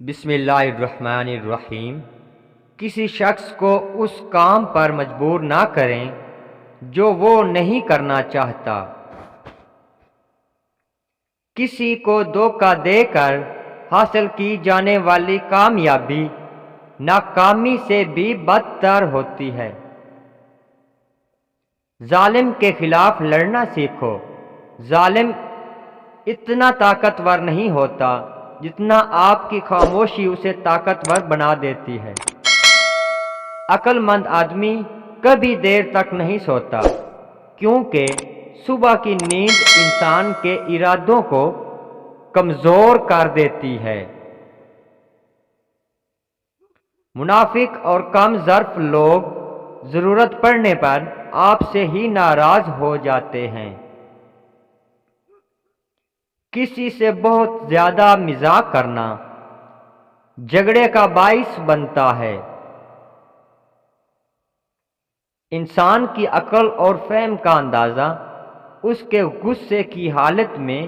بسم اللہ الرحمن الرحیم۔ کسی شخص کو اس کام پر مجبور نہ کریں جو وہ نہیں کرنا چاہتا۔ کسی کو دھوکہ دے کر حاصل کی جانے والی کامیابی ناکامی سے بھی بدتر ہوتی ہے۔ ظالم کے خلاف لڑنا سیکھو۔ ظالم اتنا طاقتور نہیں ہوتا جتنا آپ کی خاموشی اسے طاقتور بنا دیتی ہے۔ عقل مند آدمی کبھی دیر تک نہیں سوتا، کیونکہ صبح کی نیند انسان کے ارادوں کو کمزور کر دیتی ہے۔ منافق اور کم ظرف لوگ ضرورت پڑنے پر آپ سے ہی ناراض ہو جاتے ہیں۔ کسی سے بہت زیادہ مزاح کرنا جھگڑے کا باعث بنتا ہے۔ انسان کی عقل اور فہم کا اندازہ اس کے غصے کی حالت میں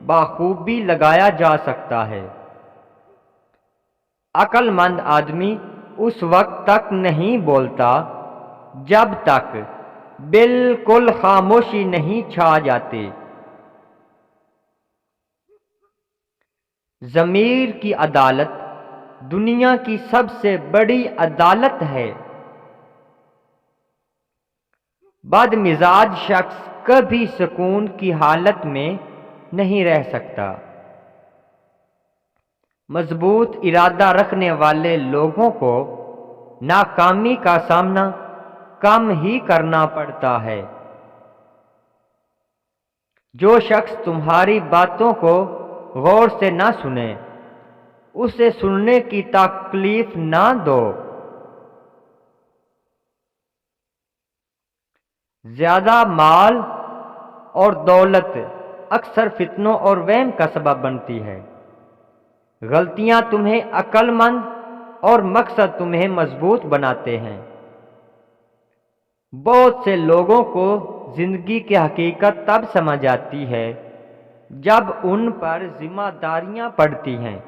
بخوبی لگایا جا سکتا ہے۔ عقل مند آدمی اس وقت تک نہیں بولتا جب تک بالکل خاموشی نہیں چھا جاتی۔ ضمیر کی عدالت دنیا کی سب سے بڑی عدالت ہے۔ بد مزاج شخص کبھی سکون کی حالت میں نہیں رہ سکتا۔ مضبوط ارادہ رکھنے والے لوگوں کو ناکامی کا سامنا کم ہی کرنا پڑتا ہے۔ جو شخص تمہاری باتوں کو غور سے نہ سنے، اسے سننے کی تکلیف نہ دو۔ زیادہ مال اور دولت اکثر فتنوں اور وہم کا سبب بنتی ہے۔ غلطیاں تمہیں عقل مند اور مقصد تمہیں مضبوط بناتے ہیں۔ بہت سے لوگوں کو زندگی کی حقیقت تب سمجھ آتی ہے جب ان پر ذمہ داریاں پڑتی ہیں۔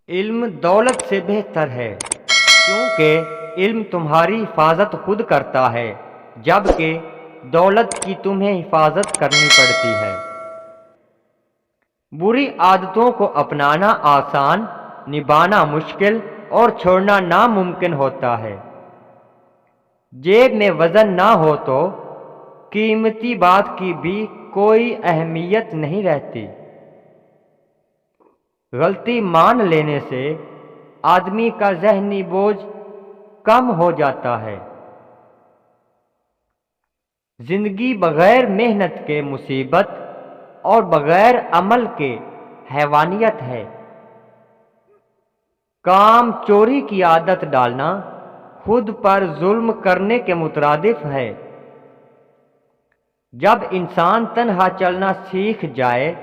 علم دولت سے بہتر ہے، کیونکہ علم تمہاری حفاظت خود کرتا ہے، جبکہ دولت کی تمہیں حفاظت کرنی پڑتی ہے۔ بری عادتوں کو اپنانا آسان، نبھانا مشکل اور چھوڑنا ناممکن ہوتا ہے۔ جیب میں وزن نہ ہو تو قیمتی بات کی بھی کوئی اہمیت نہیں رہتی۔ غلطی مان لینے سے آدمی کا ذہنی بوجھ کم ہو جاتا ہے۔ زندگی بغیر محنت کے مصیبت اور بغیر عمل کے حیوانیت ہے۔ کام چوری کی عادت ڈالنا خود پر ظلم کرنے کے مترادف ہے۔ جب انسان تنہا چلنا سیکھ جائے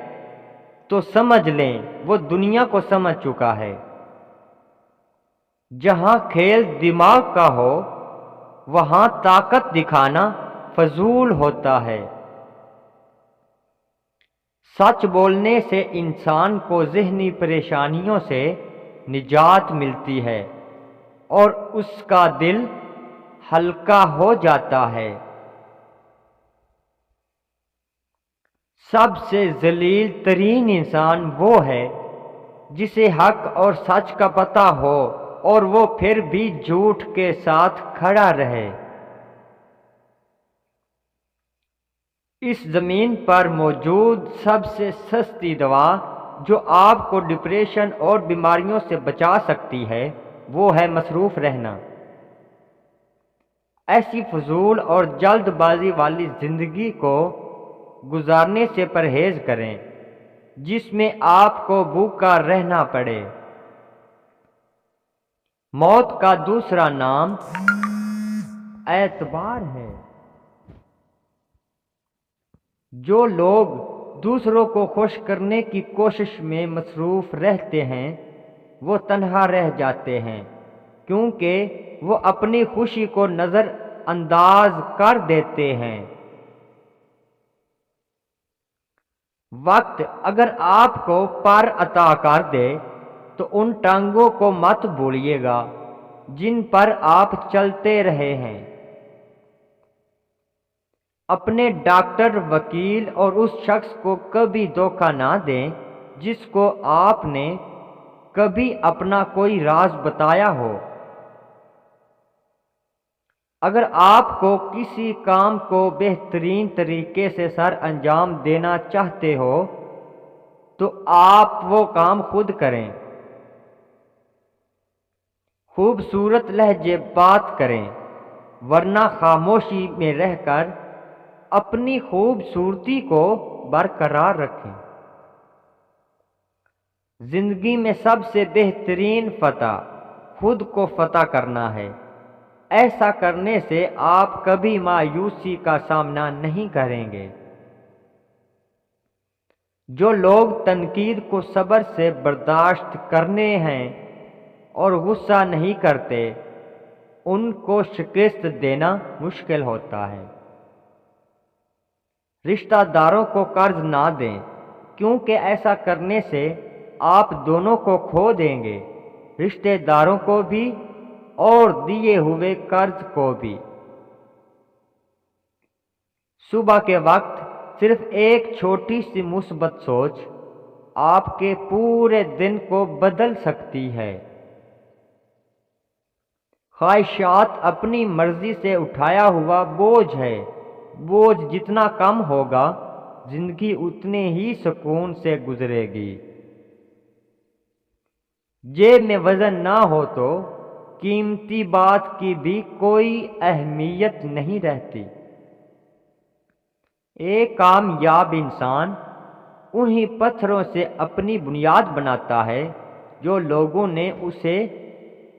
تو سمجھ لیں وہ دنیا کو سمجھ چکا ہے۔ جہاں کھیل دماغ کا ہو وہاں طاقت دکھانا فضول ہوتا ہے۔ سچ بولنے سے انسان کو ذہنی پریشانیوں سے نجات ملتی ہے اور اس کا دل ہلکا ہو جاتا ہے۔ سب سے ذلیل ترین انسان وہ ہے جسے حق اور سچ کا پتہ ہو اور وہ پھر بھی جھوٹ کے ساتھ کھڑا رہے۔ اس زمین پر موجود سب سے سستی دوا جو آپ کو ڈپریشن اور بیماریوں سے بچا سکتی ہے وہ ہے مصروف رہنا۔ ایسی فضول اور جلد بازی والی زندگی کو گزارنے سے پرہیز کریں جس میں آپ کو بھوکا رہنا پڑے۔ موت کا دوسرا نام اعتبار ہے۔ جو لوگ دوسروں کو خوش کرنے کی کوشش میں مصروف رہتے ہیں وہ تنہا رہ جاتے ہیں، کیونکہ وہ اپنی خوشی کو نظر انداز کر دیتے ہیں۔ وقت اگر آپ کو پر عطا کر دے تو ان ٹانگوں کو مت بھولیے گا جن پر آپ چلتے رہے ہیں۔ اپنے ڈاکٹر، وکیل اور اس شخص کو کبھی دھوکہ نہ دیں جس کو آپ نے کبھی اپنا کوئی راز بتایا ہو۔ اگر آپ کو کسی کام کو بہترین طریقے سے سر انجام دینا چاہتے ہو تو آپ وہ کام خود کریں۔ خوبصورت لہجے بات کریں، ورنہ خاموشی میں رہ کر اپنی خوبصورتی کو برقرار رکھیں۔ زندگی میں سب سے بہترین فتح خود کو فتح کرنا ہے۔ ایسا کرنے سے آپ کبھی مایوسی کا سامنا نہیں کریں گے۔ جو لوگ تنقید کو صبر سے برداشت کرنے ہیں اور غصہ نہیں کرتے، ان کو شکست دینا مشکل ہوتا ہے۔ رشتہ داروں کو قرض نہ دیں، کیونکہ ایسا کرنے سے آپ دونوں کو کھو دیں گے، رشتہ داروں کو بھی اور دیے ہوئے قرض کو بھی۔ صبح کے وقت صرف ایک چھوٹی سی مثبت سوچ آپ کے پورے دن کو بدل سکتی ہے۔ خواہشات اپنی مرضی سے اٹھایا ہوا بوجھ ہے۔ بوجھ جتنا کم ہوگا، زندگی اتنے ہی سکون سے گزرے گی۔ جیب میں وزن نہ ہو تو قیمتی بات کی بھی کوئی اہمیت نہیں رہتی۔ ایک کامیاب انسان انہی پتھروں سے اپنی بنیاد بناتا ہے جو لوگوں نے اسے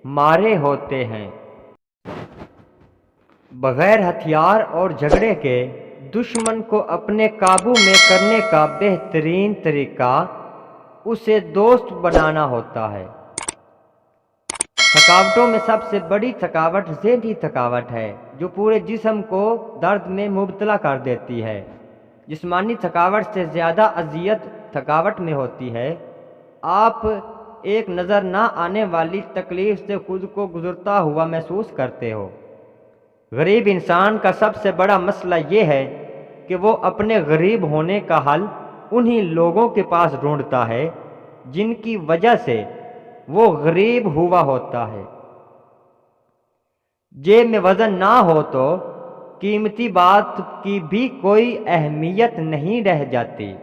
مارے ہوتے ہیں۔ بغیر ہتھیار اور جھگڑے کے دشمن کو اپنے قابو میں کرنے کا بہترین طریقہ اسے دوست بنانا ہوتا ہے۔ تھکاوٹوں میں سب سے بڑی تھکاوٹ ذہنی تھکاوٹ ہے، جو پورے جسم کو درد میں مبتلا کر دیتی ہے۔ جسمانی تھکاوٹ سے زیادہ اذیت تھکاوٹ میں ہوتی ہے۔ آپ ایک نظر نہ آنے والی تکلیف سے خود کو گزرتا ہوا محسوس کرتے ہو۔ غریب انسان کا سب سے بڑا مسئلہ یہ ہے کہ وہ اپنے غریب ہونے کا حل انہی لوگوں کے پاس ڈھونڈتا ہے جن کی وجہ سے وہ غریب ہوا ہوتا ہے۔ جیب میں وزن نہ ہو تو قیمتی بات کی بھی کوئی اہمیت نہیں رہ جاتی۔